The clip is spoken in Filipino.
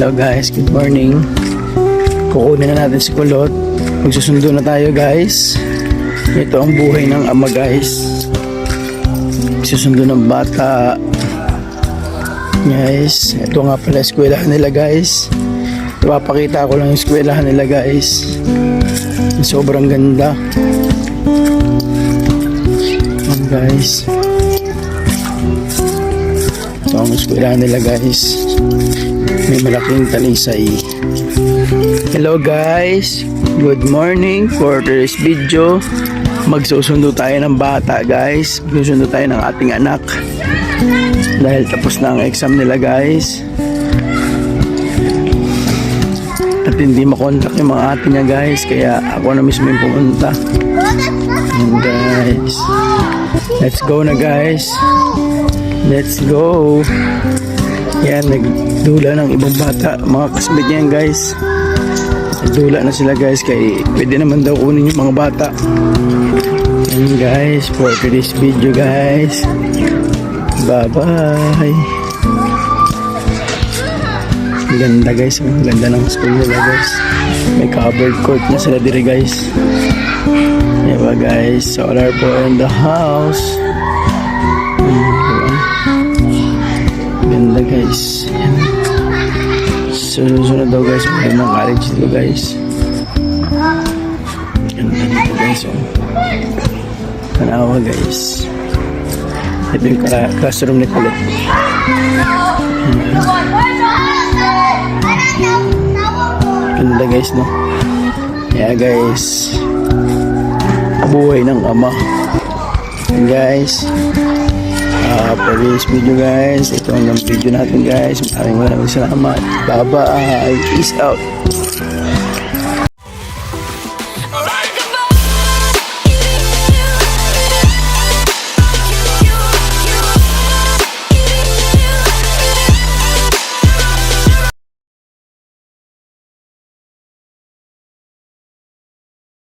Hello guys, good morning. Kukunin na natin si Kulot. Magsusundo na tayo guys. Ito ang buhay ng ama guys. Magsusundo ng bata. Guys, ito nga pala eskwelahan nila guys. Ipapakita ko lang yung eskwelahan nila guys. Sobrang ganda. Guys, ito ang eskwelahan nila guys. May malaking talisay. Hello guys, good morning. For today's video, magsusundo tayo ng bata guys. Magsusundo tayo ng ating anak dahil tapos na ang exam nila guys. At hindi makontak yung mga ate niya guys, kaya ako na mismo yung pumunta. And guys, let's go na guys. Let's go. Yan, nagdula ng ibang bata, mga kasbit niyan guys. Nagdula na sila guys, kaya pwede naman daw kunin yung mga bata. And guys, for today's video guys, bye bye. Ganda guys, ang ganda ng school nila guys. May covered court na sila diri guys. Diba guys, solar po in the house. Ganda guys. Sunod daw guys, may mga college dito guys. Ganda dito guys. Tanawa guys. Ito yung classroom ni Kulot. Ganda guys, no? Yeah guys, buhay ng ama. And guys, for this video guys, ito ang video natin guys. Maraming salamat. Bye bye. Peace out.